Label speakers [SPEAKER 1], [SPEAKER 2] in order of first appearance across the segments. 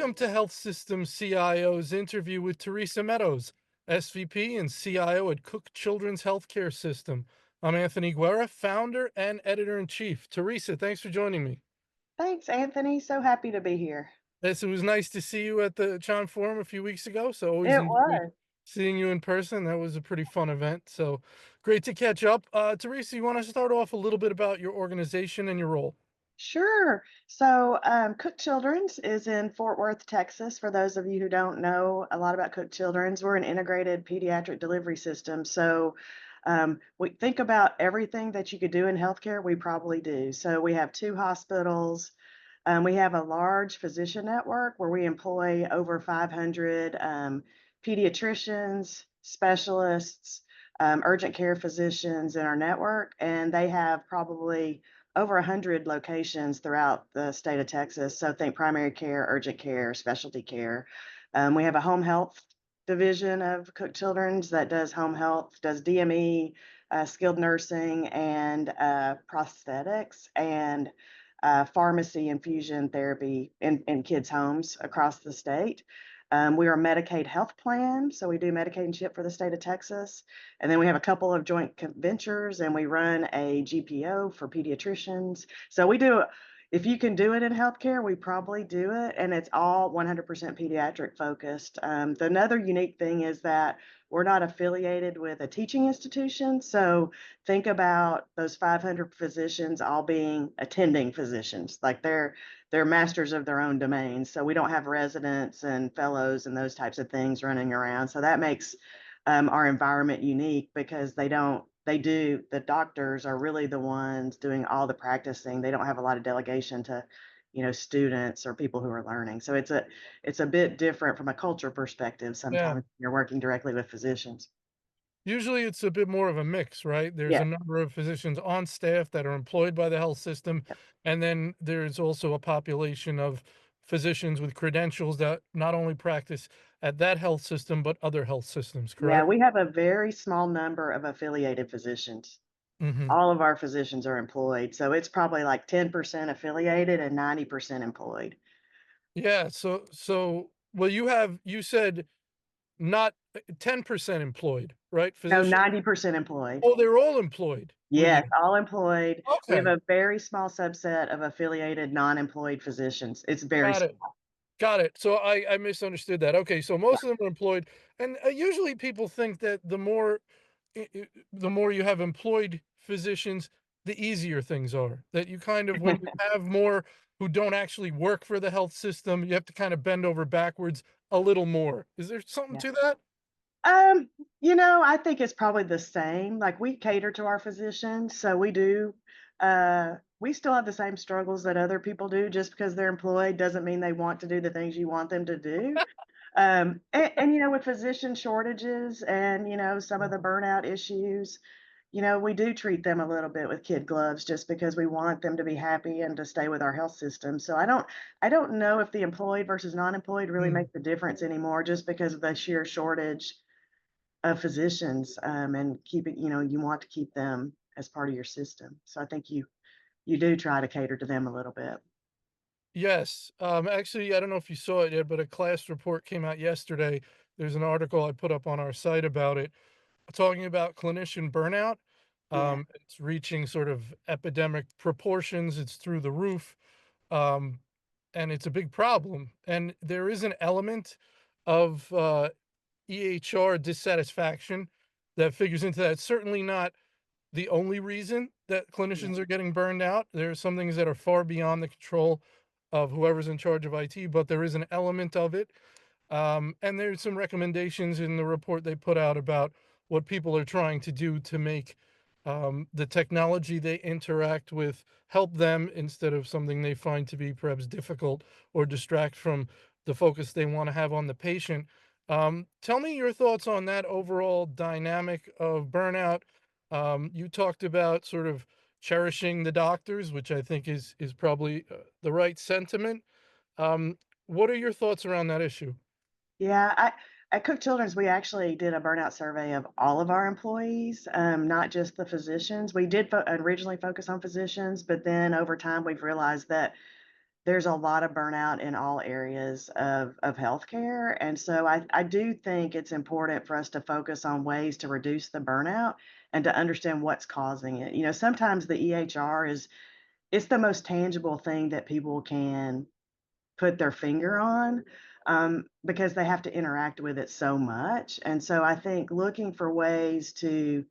[SPEAKER 1] Welcome to Health System CIO's interview with Theresa Meadows, SVP and CIO at Cook Children's Healthcare System. I'm Anthony Guerra, founder and editor-in-chief. Teresa, thanks for joining me.
[SPEAKER 2] Thanks, Anthony. So happy to be here.
[SPEAKER 1] Yes, it was nice to see you at the John Forum a few weeks ago. So always
[SPEAKER 2] It
[SPEAKER 1] enjoy
[SPEAKER 2] was.
[SPEAKER 1] seeing you in person. That was a pretty fun event. So great to catch up. Teresa, you want to start off a little bit about your organization and your role?
[SPEAKER 2] Sure. So, Cook Children's is in Fort Worth, Texas. For those of you who don't know a lot about Cook Children's, we're an integrated pediatric delivery system. So, we think about everything that you could do in healthcare, we probably do. So, we have two hospitals. We have a large physician network where we employ over 500 pediatricians, specialists, urgent care physicians in our network, and they have probably over 100 locations throughout the state of Texas. So think primary care, urgent care, specialty care. We have a home health division of Cook Children's that does home health, does DME, skilled nursing, and prosthetics, and pharmacy infusion therapy in kids' homes across the state. We are a Medicaid health plan, so we do Medicaid and CHIP for the state of Texas. And then we have a couple of joint ventures, and we run a GPO for pediatricians. So we do, if you can do it in healthcare, we probably do it, and it's all 100% pediatric focused. Another unique thing is that we're not affiliated with a teaching institution. So think about those 500 physicians all being attending physicians, like they're masters of their own domain. So we don't have residents and fellows and those types of things running around. So that makes our environment unique because the doctors are really the ones doing all the practicing. They don't have a lot of delegation to, students or people who are learning. So it's a bit different from a culture perspective.
[SPEAKER 1] Yeah.
[SPEAKER 2] Sometimes you're working directly with physicians.
[SPEAKER 1] Usually it's a bit more of a mix, right? There's
[SPEAKER 2] Yeah.
[SPEAKER 1] a number of physicians on staff that are employed by the health system, and then there's also a population of physicians with credentials that not only practice at that health system, but other health systems,
[SPEAKER 2] Yeah,
[SPEAKER 1] correct?
[SPEAKER 2] we have a very small number of affiliated physicians.
[SPEAKER 1] Mhm.
[SPEAKER 2] All of our physicians are employed, so it's probably like 10% affiliated and 90% employed.
[SPEAKER 1] Yeah, well, you said not 10% employed, right?
[SPEAKER 2] No,
[SPEAKER 1] Physician.
[SPEAKER 2] 90% employed.
[SPEAKER 1] Oh, they're all employed with you.
[SPEAKER 2] Yes, all employed. We have
[SPEAKER 1] Okay,
[SPEAKER 2] a very small subset of affiliated non-employed physicians. It's very
[SPEAKER 1] got it.
[SPEAKER 2] small.
[SPEAKER 1] Got it. So I misunderstood that. Okay, so most of them are employed, and usually people think that the more you have employed physicians, the easier things are. That you kind of when you have more who don't actually work for the health system, you have to kind of bend over backwards a little more. Is there something
[SPEAKER 2] Yeah.
[SPEAKER 1] to that?
[SPEAKER 2] Um, I think it's probably the same. Like we cater to our physicians, so we still have the same struggles that other people do. Just because they're employed doesn't mean they want to do the things you want them to do. And with physician shortages and some of the burnout issues, we do treat them a little bit with kid gloves just because we want them to be happy and to stay with our health system. So I don't know if the employed versus non-employed really
[SPEAKER 1] Mm.
[SPEAKER 2] makes a difference anymore just because of the sheer shortage of physicians, and you want to keep them as part of your system. So I think you do try to cater to them a little bit.
[SPEAKER 1] Yes. Actually, I don't know if you saw it yet, but a class report came out yesterday. There's an article I put up on our site about it, talking about clinician burnout.
[SPEAKER 2] Yeah.
[SPEAKER 1] It's reaching sort of epidemic proportions. It's through the roof. Um, and it's a big problem. And there is an element of EHR dissatisfaction that figures into that. It's certainly not the only reason that
[SPEAKER 2] Yeah.
[SPEAKER 1] clinicians are getting burned out. There are some things that are far beyond the control of whoever's in charge of IT, but there is an element of it. And there's some recommendations in the report they put out about what people are trying to do to make the technology they interact with help them instead of something they find to be perhaps difficult or distract from the focus they want to have on the patient. Tell me your thoughts on that overall dynamic of burnout. You talked about sort of cherishing the doctors, which I think is probably the right sentiment. Um, what are your thoughts around that issue?
[SPEAKER 2] Yeah, at Cook Children's, we actually did a burnout survey of all of our employees, not just the physicians. We did originally focus on physicians, but then over time we've realized that there's a lot of burnout in all areas of healthcare. And so I do think it's important for us to focus on ways to reduce the burnout and to understand what's causing it. Sometimes the EHR is it's the most tangible thing that people can put their finger on, because they have to interact with it so much. And so I think looking for ways to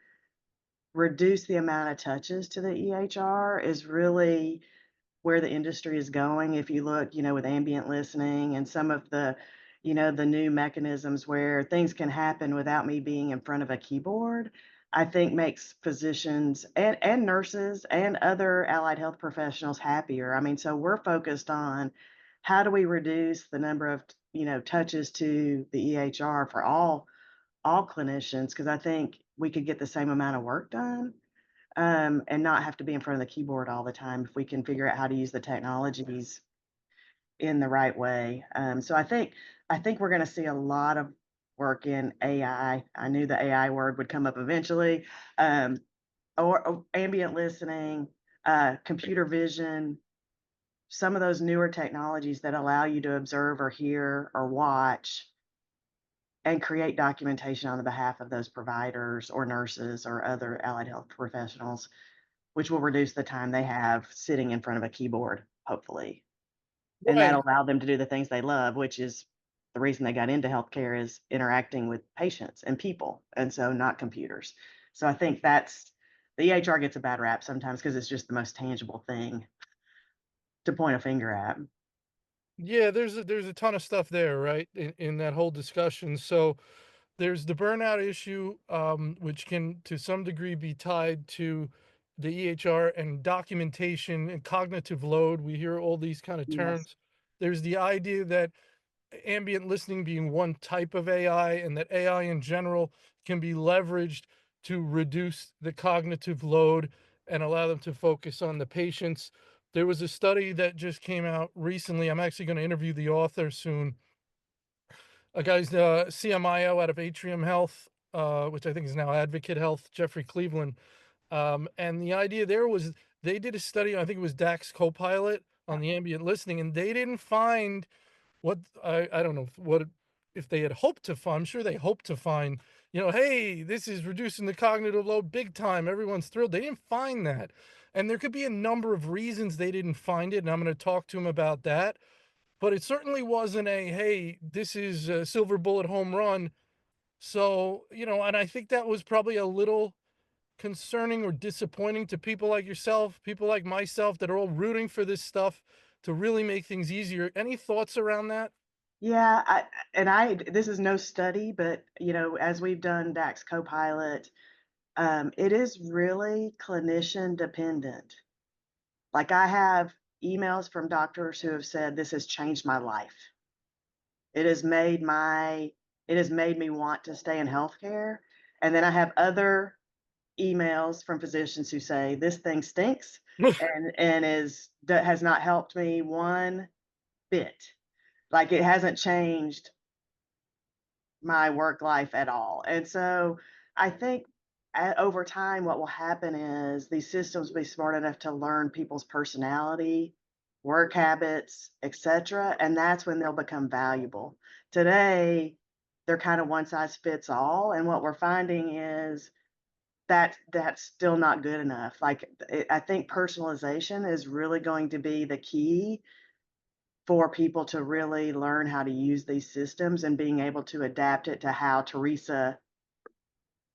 [SPEAKER 2] reduce the amount of touches to the EHR is really where the industry is going. If you look, with ambient listening and some of the new mechanisms where things can happen without me being in front of a keyboard, I think makes physicians and nurses and other allied health professionals happier. I mean, so we're focused on how do we reduce the number of, touches to the EHR for all clinicians, because I think we could get the same amount of work done, and not have to be in front of the keyboard all the time if we can figure out how to use the technologies in the right way. So I think we're going to see a lot of work in AI. I knew the AI word would come up eventually, um, or ambient listening, computer vision, some of those newer technologies that allow you to observe or hear or watch and create documentation on the behalf of those providers or nurses or other allied health professionals, which will reduce the time they have sitting in front of a keyboard, hopefully. And that'll
[SPEAKER 1] Right.
[SPEAKER 2] allow them to do the things they love, which is the reason they got into healthcare is interacting with patients and people, and so not computers. So I think that's the EHR gets a bad rap sometimes because it's just the most tangible thing to point a finger at.
[SPEAKER 1] Yeah, there's a ton of stuff there, right? In that whole discussion. So there's the burnout issue, which can to some degree be tied to the EHR and documentation and cognitive load. We hear all these kind of
[SPEAKER 2] Yes.
[SPEAKER 1] terms. There's the idea that ambient listening being one type of AI and that AI in general can be leveraged to reduce the cognitive load and allow them to focus on the patients. There was a study that just came out recently. I'm actually going to interview the author soon. A guy's CMIO out of Atrium Health, which I think is now Advocate Health, Jeffrey Cleveland. And the idea there was they did a study, I think it was DAX Copilot on the ambient listening, and they didn't find what I don't know if they had hoped to find. I'm sure they hoped to find, hey, this is reducing the cognitive load big time. Everyone's thrilled. They didn't find that. And there could be a number of reasons they didn't find it. And I'm going to talk to him about that. But it certainly wasn't a, hey, this is a silver bullet home run. So, and I think that was probably a little concerning or disappointing to people like yourself, people like myself that are all rooting for this stuff to really make things easier. Any thoughts around that?
[SPEAKER 2] Yeah, this is no study, but as we've done DAX Copilot, it is really clinician dependent. Like I have emails from doctors who have said this has changed my life. It has made my it has made me want to stay in healthcare. And then I have other emails from physicians who say this thing stinks and that has not helped me one bit. Like it hasn't changed my work life at all. And so I think over time, what will happen is these systems will be smart enough to learn people's personality, work habits, etc. And that's when they'll become valuable. Today, they're kind of one size fits all. And what we're finding is that that's still not good enough. I think personalization is really going to be the key for people to really learn how to use these systems and being able to adapt it to how Teresa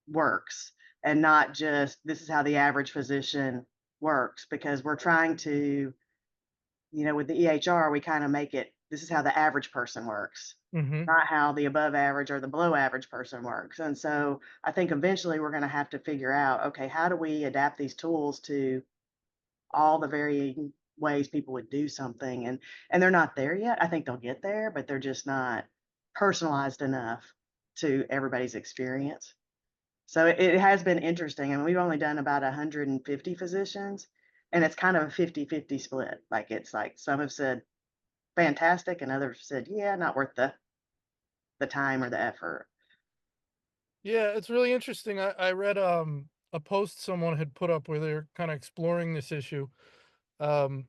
[SPEAKER 2] works and not just this is how the average physician works, because we're trying to, with the EHR, we kind of make it this is how the average person works,
[SPEAKER 1] Hmm.
[SPEAKER 2] not how the above average or the below average person works. And so I think eventually we're going to have to figure out, okay, how do we adapt these tools to all the varying ways people would do something, and they're not there yet. I think they'll get there, but they're just not personalized enough to everybody's experience. So it has been interesting, and we've only done about 150 physicians, and it's kind of a 50-50 split. Like it's like some have said fantastic and others have said, yeah, not worth the time or the effort.
[SPEAKER 1] Yeah, it's really interesting. I read a post someone had put up where they're kind of exploring this issue. Um,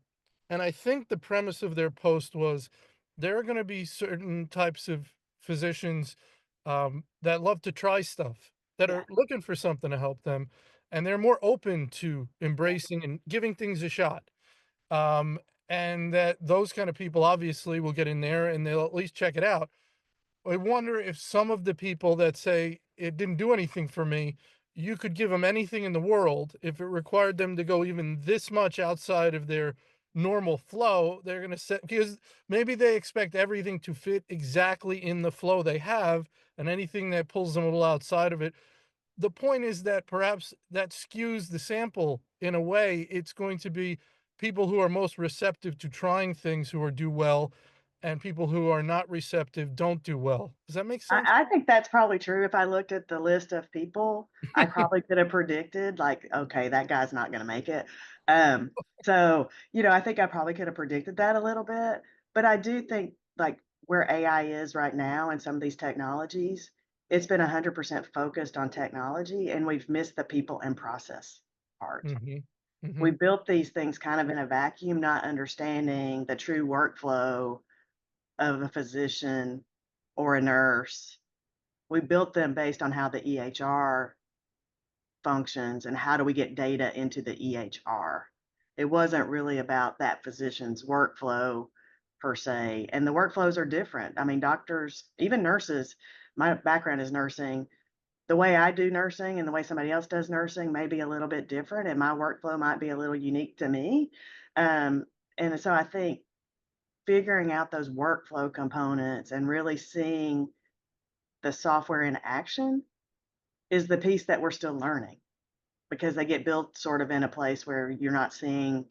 [SPEAKER 1] And I think the premise of their post was there are going to be certain types of physicians that love to try stuff, that
[SPEAKER 2] Yeah.
[SPEAKER 1] are looking for something to help them, and they're more open to embracing and giving things a shot. Um, and that those kind of people obviously will get in there and they'll at least check it out. I wonder if some of the people that say it didn't do anything for me, you could give them anything in the world. If it required them to go even this much outside of their normal flow, they're going to say, because maybe they expect everything to fit exactly in the flow they have, and anything that pulls them a little outside of it. The point is that perhaps that skews the sample in a way. It's going to be people who are most receptive to trying things who are do well, and people who are not receptive don't do well. Does that make sense?
[SPEAKER 2] I think that's probably true. If I looked at the list of people, I probably could have predicted, like, okay, that guy's not going to make it. Um, I think I probably could have predicted that a little bit. But I do think, like, where AI is right now and some of these technologies, it's been 100% focused on technology, and we've missed the people and process part.
[SPEAKER 1] Mhm.
[SPEAKER 2] We
[SPEAKER 1] Mhm.
[SPEAKER 2] built these things kind of in a vacuum, not understanding the true workflow of a physician or a nurse. We built them based on how the EHR functions and how do we get data into the EHR. It wasn't really about that physician's workflow per se. And the workflows are different. I mean, doctors, even nurses, my background is nursing. The way I do nursing and the way somebody else does nursing may be a little bit different, and my workflow might be a little unique to me. Um, and so I think figuring out those workflow components and really seeing the software in action is the piece that we're still learning because they get built sort of in a place where you're not seeing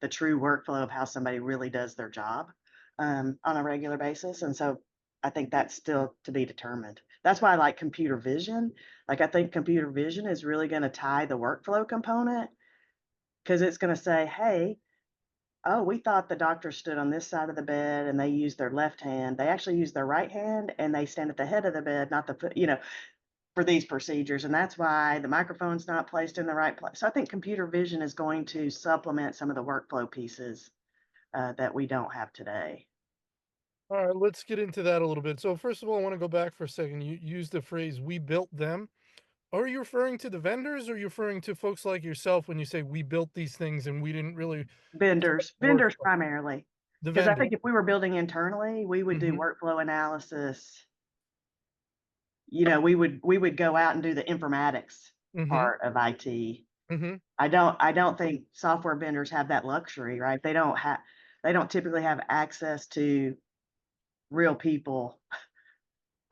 [SPEAKER 2] the true workflow of how somebody really does their job on a regular basis. And so I think that's still to be determined. That's why I like computer vision. Like, I think computer vision is really going to tie the workflow component because it's going to say, hey, oh, we thought the doctor stood on this side of the bed and they use their left hand. They actually use their right hand and they stand at the head of the bed, not the foot, for these procedures, and that's why the microphone's not placed in the right place. So I think computer vision is going to supplement some of the workflow pieces that we don't have today.
[SPEAKER 1] All right, let's get into that a little bit. So first of all, I want to go back for a second. You used the phrase "we built them." Are you referring to the vendors, or are you referring to folks like yourself when you say we built these things and we didn't really set
[SPEAKER 2] Vendors,
[SPEAKER 1] the
[SPEAKER 2] vendors
[SPEAKER 1] workflow?
[SPEAKER 2] primarily,
[SPEAKER 1] The
[SPEAKER 2] because I
[SPEAKER 1] vendor.
[SPEAKER 2] think if we were building internally, we would do
[SPEAKER 1] Mhm.
[SPEAKER 2] workflow analysis. We would go out and do the informatics
[SPEAKER 1] Mhm.
[SPEAKER 2] part of IT.
[SPEAKER 1] Mhm.
[SPEAKER 2] I don't think software vendors have that luxury, right? They don't typically have access to real people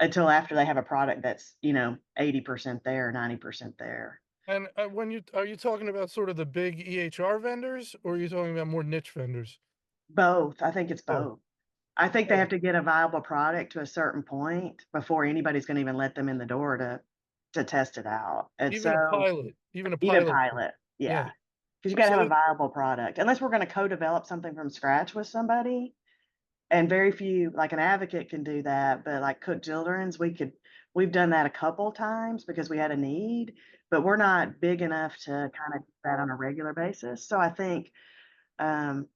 [SPEAKER 2] until after they have a product that's, 80% there, 90% there.
[SPEAKER 1] And when you are you talking about sort of the big EHR vendors, or are you talking about more niche vendors?
[SPEAKER 2] Both, I think it's
[SPEAKER 1] Both.
[SPEAKER 2] both. I think they
[SPEAKER 1] Oh,
[SPEAKER 2] have to get a viable product to a certain point before anybody's gonna even let them in the door to test it out, and
[SPEAKER 1] even a
[SPEAKER 2] so
[SPEAKER 1] pilot, even a
[SPEAKER 2] even
[SPEAKER 1] pilot.
[SPEAKER 2] pilot,
[SPEAKER 1] Yeah.
[SPEAKER 2] yeah, because you gotta
[SPEAKER 1] So
[SPEAKER 2] have a viable product, unless we're gonna co-develop something from scratch with somebody, and very few like, an advocate can do that, but, like, Cook Children's, we've done that a couple times because we had a need, but we're not big enough to kinda do that on a regular basis, so I think, um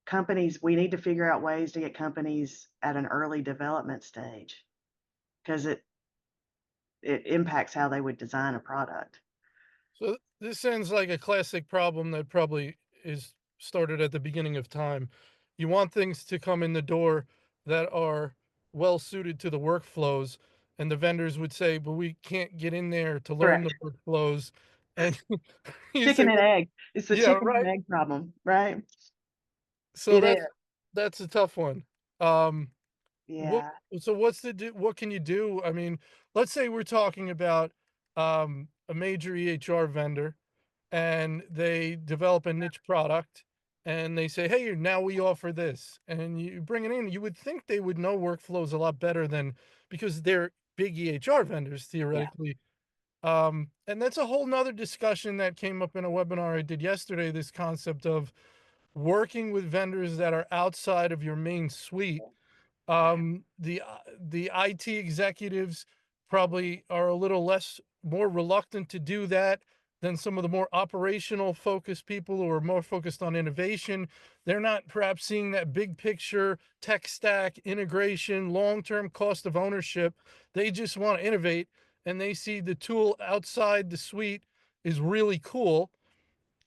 [SPEAKER 2] companies we need to figure out ways to get companies at an early development stage because it impacts how they would design a product.
[SPEAKER 1] So this sounds like a classic problem that probably is started at the beginning of time. You want things to come in the door that are well suited to the workflows, and the vendors would say, "But we can't get in there to learn the
[SPEAKER 2] Correct.
[SPEAKER 1] workflows." And you say,
[SPEAKER 2] Chicken and
[SPEAKER 1] "Well,
[SPEAKER 2] egg. It's the
[SPEAKER 1] yeah,
[SPEAKER 2] chicken and
[SPEAKER 1] right."
[SPEAKER 2] egg problem, right?
[SPEAKER 1] So
[SPEAKER 2] It is.
[SPEAKER 1] that's a tough one. Um, what
[SPEAKER 2] Yeah.
[SPEAKER 1] so what can you do? I mean, let's say we're talking about a major EHR vendor and they develop a niche product and they say, "Hey, now we offer this." And you bring it in, you would think they would know workflows a lot better than, because they're big EHR vendors
[SPEAKER 2] Yeah.
[SPEAKER 1] theoretically. And that's a whole nother discussion that came up in a webinar I did yesterday, this concept of working with vendors that are outside of your main suite.
[SPEAKER 2] Yeah.
[SPEAKER 1] The IT executives probably are a little less more reluctant to do that. than some of the more operational focused people who are more focused on innovation. They're not perhaps seeing that big picture, tech stack, integration, long term cost of ownership. They just want to innovate and they see the tool outside the suite is really cool,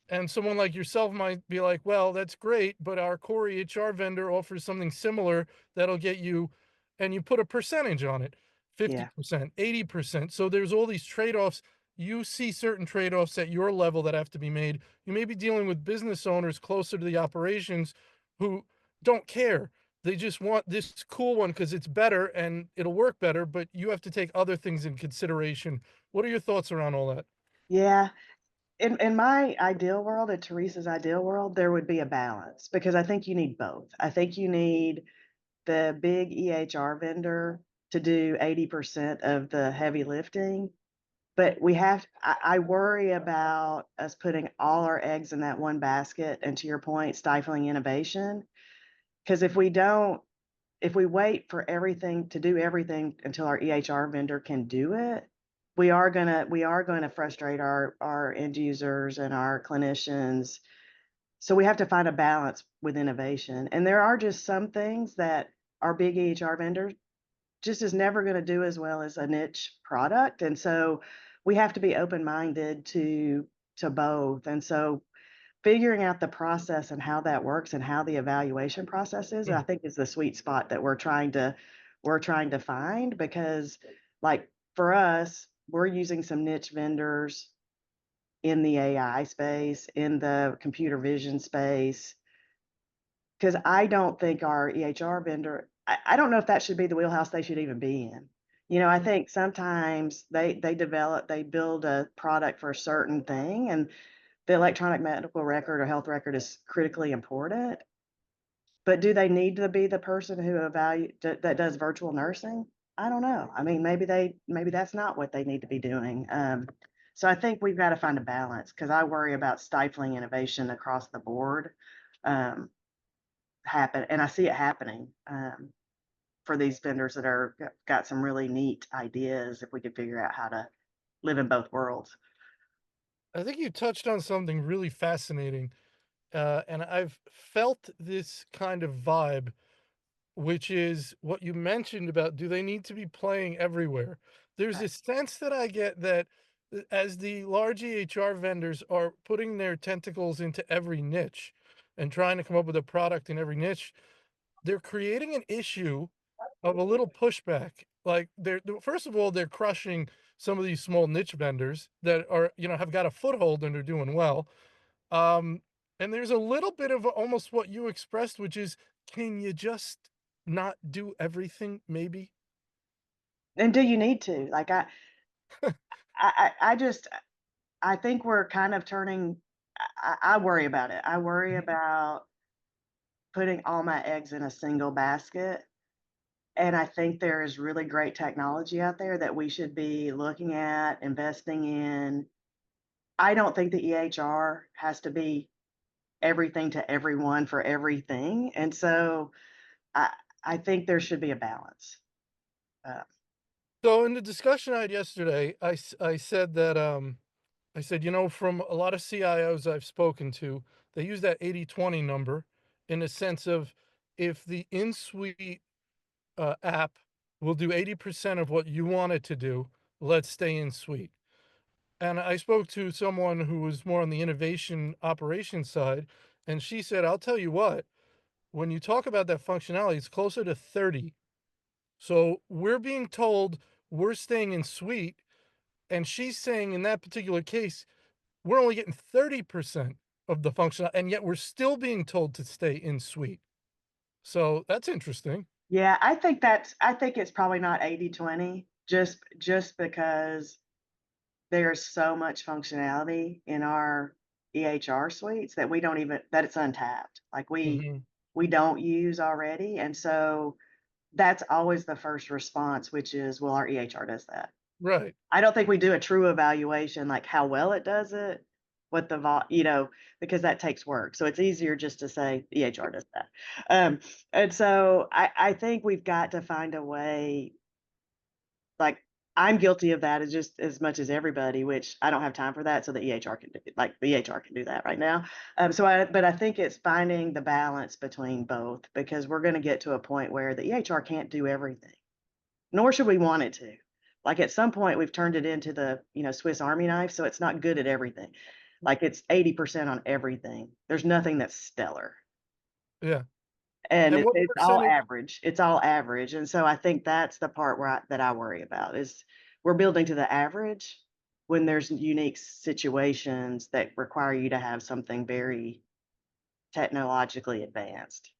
[SPEAKER 1] and someone like yourself might be like, well, that's great, but our core EHR vendor offers something similar that'll get you, and you put a percentage on it,
[SPEAKER 2] Yeah.
[SPEAKER 1] 50%, 80%. So there's all these trade offs. You see certain trade offs at your level that have to be made. You may be dealing with business owners closer to the operations who don't care. They just want this cool one because it's better and it'll work better, but you have to take other things in consideration. What are your thoughts around all that?
[SPEAKER 2] Yeah. In my ideal world, in Teresa's ideal world, there would be a balance because I think you need both. I think you need the big EHR vendor to do 80% of the heavy lifting, but I worry about us putting all our eggs in that one basket, and to your point, stifling innovation. Because if we wait for everything to do everything until our EHR vendor can do it, we are gonna frustrate our end users and our clinicians. So we have to find a balance with innovation. And there are just some things that our big EHR vendor just is never gonna do as well as a niche product. And so we have to be open-minded to both. And so figuring out the process and how that works and how the evaluation process is, I
[SPEAKER 1] Hmm.
[SPEAKER 2] think is the sweet spot that we're trying to find because like for us, we're using some niche vendors in the AI space, in the computer vision space, because I don't think our EHR vendor, I don't know if that should be the wheelhouse they should even be in. I think sometimes they build a product for a certain thing, and the electronic medical record or health record is critically important, but do they need to be the person who that does virtual nursing? I don't know. I mean, maybe that's not what they need to be doing. So I think we've got to find a balance because I worry about stifling innovation across the board. Um, and I see it happening for these vendors that are got some really neat ideas. If we could figure out how to live in both worlds.
[SPEAKER 1] I think you touched on something really fascinating, and I've felt this kind of vibe, which is what you mentioned about do they need to be playing everywhere? There's
[SPEAKER 2] Right.
[SPEAKER 1] a sense that I get that as the large EHR vendors are putting their tentacles into every niche and trying to come up with a product in every niche, they're creating an issue of a little pushback. Like first of all, they're crushing some of these small niche vendors that are, have got a foothold and are doing well. Um, and there's a little bit of almost what you expressed, which is, can you just not do everything maybe?
[SPEAKER 2] And do you need to? Like I just I think we're kind of turning. I worry about it. I worry
[SPEAKER 1] Mhm.
[SPEAKER 2] about putting all my eggs in a single basket. And I think there is really great technology out there that we should be looking at, investing in. I don't think the EHR has to be everything to everyone for everything. And so I, I think there should be a balance. Uh,
[SPEAKER 1] So in the discussion I had yesterday, I said that, I said, from a lot of CIOs I've spoken to, they use that 80/20 number in a sense of if the in-suite app will do 80% of what you want it to do, let's stay in suite. And I spoke to someone who was more on the innovation operations side, and she said, I'll tell you what, when you talk about that functionality, it's closer to 30. So we're being told we're staying in suite, and she's saying in that particular case, we're only getting 30% of the functional, and yet we're still being told to stay in suite. So that's interesting.
[SPEAKER 2] yeah, I think it's probably not 80/20, just because there's so much functionality in our EHR suites that that it's untapped. Like
[SPEAKER 1] Mhm.
[SPEAKER 2] we don't use already. And so that's always the first response, which is, well, our EHR does that.
[SPEAKER 1] Right.
[SPEAKER 2] I don't think we do a true evaluation, like how well it does it, what because that takes work. So it's easier just to say EHR does that. And so I think we've got to find a way, like I'm guilty of that as just as much as everybody, which I don't have time for that. So the EHR can do it. Like the EHR can do that right now. But I think it's finding the balance between both because we're going to get to a point where the EHR can't do everything, nor should we want it to. Like at some point, we've turned it into the Swiss Army knife, so it's not good at everything. Like it's 80% on everything. There's nothing that's stellar.
[SPEAKER 1] Yeah.
[SPEAKER 2] And
[SPEAKER 1] And what
[SPEAKER 2] it's all
[SPEAKER 1] percentage
[SPEAKER 2] average. It's all average, and so I think that's the part that I worry about is we're building to the average when there's unique situations that require you to have something very technologically advanced.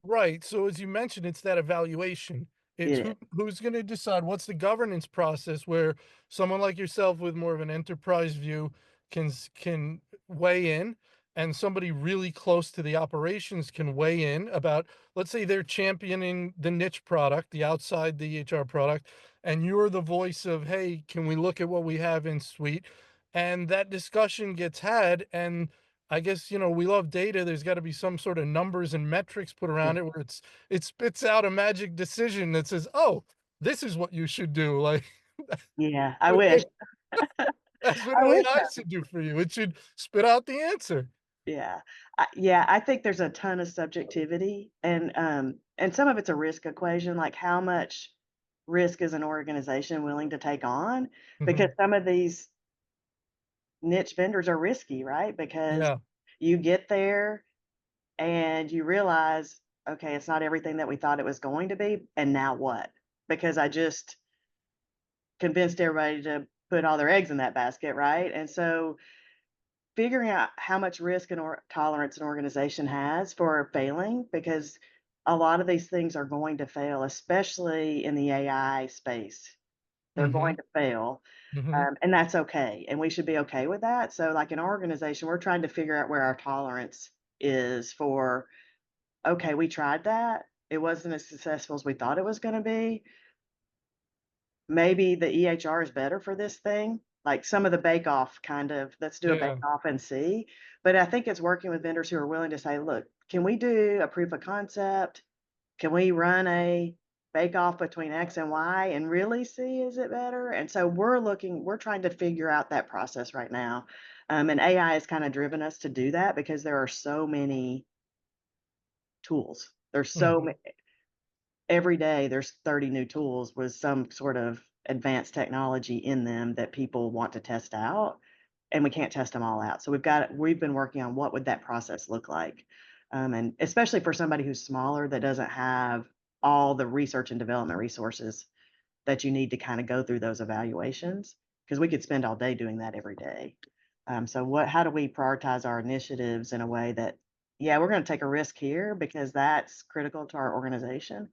[SPEAKER 1] right, so as you mentioned, it's that evaluation. It's
[SPEAKER 2] It is.
[SPEAKER 1] who's gonna decide what's the governance process where someone like yourself with more of an enterprise view can weigh in, and somebody really close to the operations can weigh in about, let's say they're championing the niche product, the outside the HR product, and you're the voice of, "Hey, can we look at what we have in suite?" And that discussion gets had, and I guess, we love data. There's got to be some sort of numbers and metrics put around it where it spits out a magic decision that says, "Oh, this is what you should do." Like
[SPEAKER 2] Yeah, I wish.
[SPEAKER 1] that's what
[SPEAKER 2] I wish
[SPEAKER 1] AI should do for you. It should spit out the answer.
[SPEAKER 2] Yeah. Yeah, I think there's a ton of subjectivity and some of it's a risk equation, like how much risk is an organization willing to take on? Because
[SPEAKER 1] Mhm.
[SPEAKER 2] some of these niche vendors are risky, right? Because
[SPEAKER 1] Yeah.
[SPEAKER 2] you get there and you realize, okay, it's not everything that we thought it was going to be, and now what? Because I just convinced everybody to put all their eggs in that basket, right? And so figuring out how much risk and tolerance an organization has for failing, because a lot of these things are going to fail, especially in the AI space. They're going
[SPEAKER 1] Mhm.
[SPEAKER 2] to fail,
[SPEAKER 1] Mhm.
[SPEAKER 2] and that's okay, and we should be okay with that. So, like in our organization, we're trying to figure out where our tolerance is for. Okay, we tried that. It wasn't as successful as we thought it was going to be. Maybe the EHR is better for this thing, like some of the bake off kind of, let's do a bake
[SPEAKER 1] Yeah.
[SPEAKER 2] off and see. But I think it's working with vendors who are willing to say, look, can we do a proof of concept? Can we run a bake off between X and Y and really see is it better? And so we're trying to figure out that process right now. And AI has kind of driven us to do that because there are so many tools. There's so
[SPEAKER 1] Mhm.
[SPEAKER 2] many every day there's 30 new tools with some sort of advanced technology in them that people want to test out and we can't test them all out. So we've been working on what would that process look like. And especially for somebody who's smaller that doesn't have all the research and development resources that you need to kind of go through those evaluations because we could spend all day doing that every day. How do we prioritize our initiatives in a way that, yeah, we're going to take a risk here because that's critical to our organization,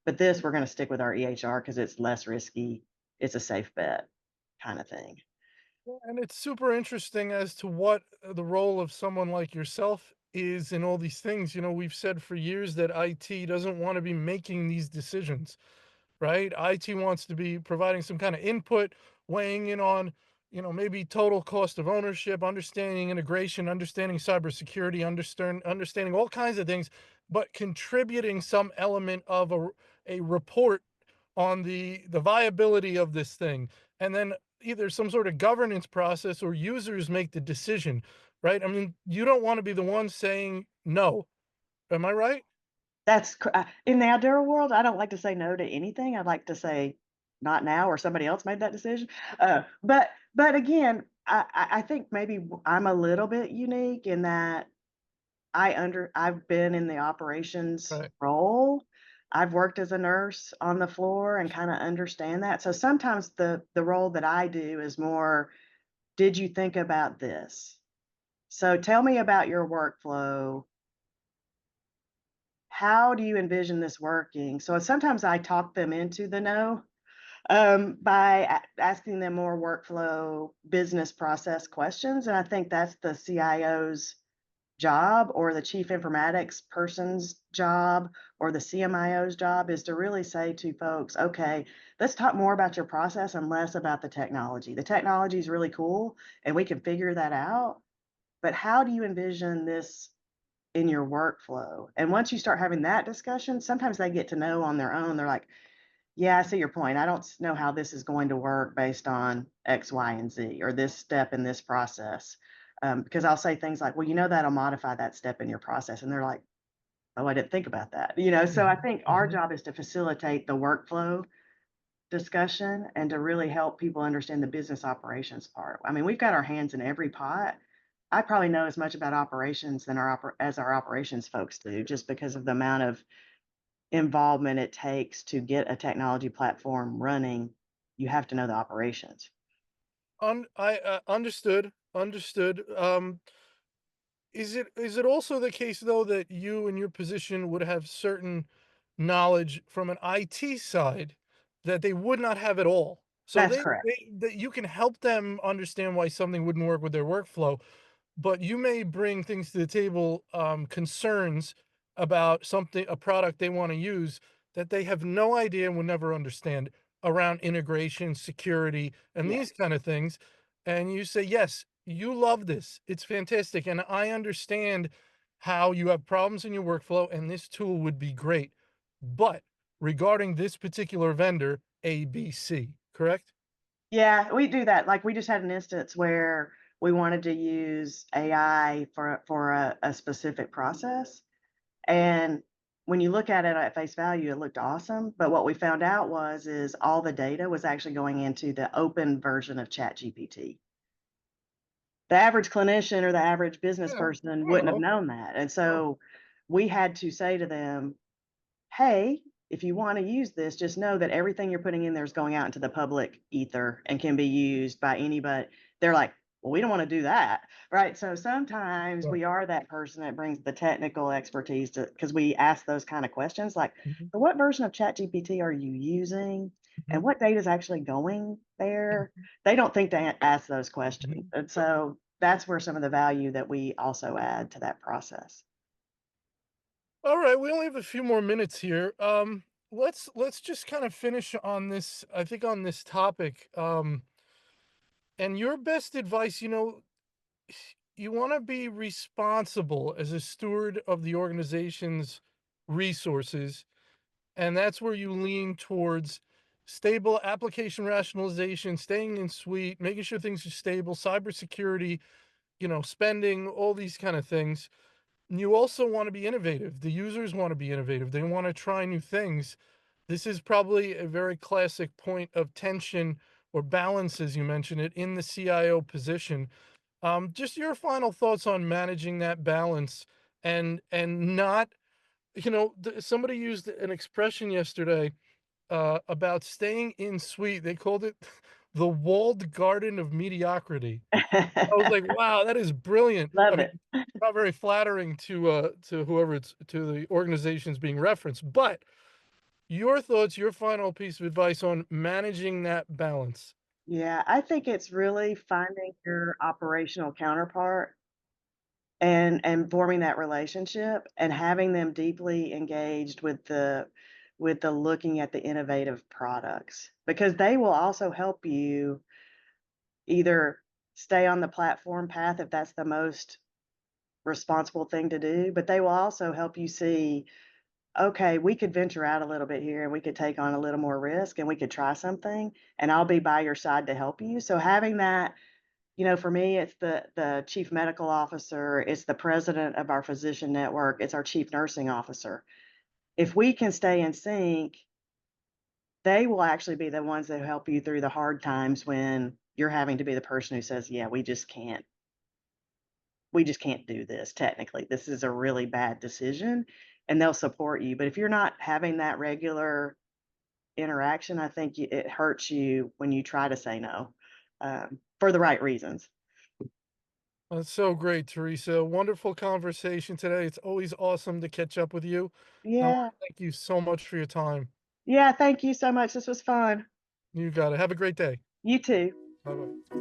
[SPEAKER 2] but this we're going to stick with our EHR because it's less risky, it's a safe bet, kind of thing.
[SPEAKER 1] And it's super interesting as to what the role of someone like yourself is in all these things. We've said for years that IT doesn't want to be making these decisions. Right? IT wants to be providing some kind of input, weighing in on, maybe total cost of ownership, understanding integration, understanding cybersecurity, understanding all kinds of things, but contributing some element of a report on the viability of this thing. And then either some sort of governance process or users make the decision, right? I mean, you don't want to be the one saying no. Am I right?
[SPEAKER 2] In the Aldera world, I don't like to say no to anything. I'd like to say not now or somebody else made that decision. But again, I think maybe I'm a little bit unique in that I've been in the operations
[SPEAKER 1] Right.
[SPEAKER 2] role. I've worked as a nurse on the floor and kind of understand that. So sometimes the role that I do is more, did you think about this? So tell me about your workflow. How do you envision this working? So sometimes I talk them into the no by asking them more workflow business process questions. And I think that's the CIO's job or the chief informatics person's job or the CMIO's job is to really say to folks, okay, let's talk more about your process and less about the technology. The technology is really cool and we can figure that out. But how do you envision this in your workflow? And once you start having that discussion, sometimes they get to know on their own. They're like, Yeah, I see your point. I don't know how this is going to work based on X, Y, and Z, or this step in this process. Because I'll say things like, well, that'll modify that step in your process. And they're like, oh, I didn't think about that. So I
[SPEAKER 1] Mhm,
[SPEAKER 2] think our
[SPEAKER 1] mhm.
[SPEAKER 2] job is to facilitate the workflow discussion and to really help people understand the business operations part. I mean, we've got our hands in every pot. I probably know as much about operations than as our operations folks do, just because of the amount of involvement it takes to get a technology platform running. You have to know the operations.
[SPEAKER 1] Understood, understood. Is it also the case though that you in your position would have certain knowledge from an IT side that they would not have at all? So
[SPEAKER 2] That's
[SPEAKER 1] they
[SPEAKER 2] correct.
[SPEAKER 1] they that you can help them understand why something wouldn't work with their workflow, but you may bring things to the table, concerns about something, a product they want to use that they have no idea and will never understand around integration, security, and
[SPEAKER 2] Yeah.
[SPEAKER 1] these kind of things. And you say, yes, you love this. It's fantastic. And I understand how you have problems in your workflow, and this tool would be great. But regarding this particular vendor, ABC, correct?
[SPEAKER 2] Yeah, we do that. Like we just had an instance where we wanted to use AI for a specific process. And when you look at it at face value, it looked awesome. But what we found out is all the data was actually going into the open version of ChatGPT. The average clinician or the average business
[SPEAKER 1] Yeah.
[SPEAKER 2] person
[SPEAKER 1] Oh,
[SPEAKER 2] wouldn't have
[SPEAKER 1] okay.
[SPEAKER 2] known that. And
[SPEAKER 1] Oh.
[SPEAKER 2] so we had to say to them, hey, if you want to use this, just know that everything you're putting in there is going out into the public ether and can be used by anybody. They're like, well, we don't want to do that. Right. So sometimes
[SPEAKER 1] Right.
[SPEAKER 2] we are that person that brings the technical expertise to because we ask those kind of questions like,
[SPEAKER 1] Mhm,
[SPEAKER 2] so what version of ChatGPT are you using?
[SPEAKER 1] mhm,
[SPEAKER 2] And what data is actually going there? They don't think to ask those questions.
[SPEAKER 1] mhm.
[SPEAKER 2] And so that's where some of the value that we also add to that process.
[SPEAKER 1] All right, we only have a few more minutes here. Let's just kind of finish on this. I think on this topic. And your best advice, you want to be responsible as a steward of the organization's resources, and that's where you lean towards stable application rationalization, staying in suite, making sure things are stable, cybersecurity, spending, all these kind of things. You also want to be innovative. The users want to be innovative. They want to try new things. This is probably a very classic point of tension or balance, as you mentioned it, in the CIO position. Just your final thoughts on managing that balance and not, somebody used an expression yesterday about staying in suite. They called it the walled garden of mediocrity. I was like, "Wow, that is brilliant." I
[SPEAKER 2] Love
[SPEAKER 1] mean,
[SPEAKER 2] it.
[SPEAKER 1] not very flattering to whoever it's to the organizations being referenced, but your thoughts, your final piece of advice on managing that balance.
[SPEAKER 2] Yeah, I think it's really finding your operational counterpart and forming that relationship and having them deeply engaged with the looking at the innovative products because they will also help you either stay on the platform path if that's the most responsible thing to do, but they will also help you see, okay, we could venture out a little bit here and we could take on a little more risk and we could try something and I'll be by your side to help you. So having that, for me, it's the chief medical officer, it's the president of our physician network, it's our chief nursing officer. If we can stay in sync, they will actually be the ones that help you through the hard times when you're having to be the person who says, "Yeah, we just can't do this technically. This is a really bad decision," and they'll support you. But if you're not having that regular interaction, I think it hurts you when you try to say no, for the right reasons.
[SPEAKER 1] That's so great, Teresa. Wonderful conversation today. It's always awesome to catch up with you. I wanna
[SPEAKER 2] Yeah.
[SPEAKER 1] thank you so much for your time.
[SPEAKER 2] Yeah, thank you so much. This was fun.
[SPEAKER 1] You got it. Have a great day.
[SPEAKER 2] You too.
[SPEAKER 1] Bye-bye.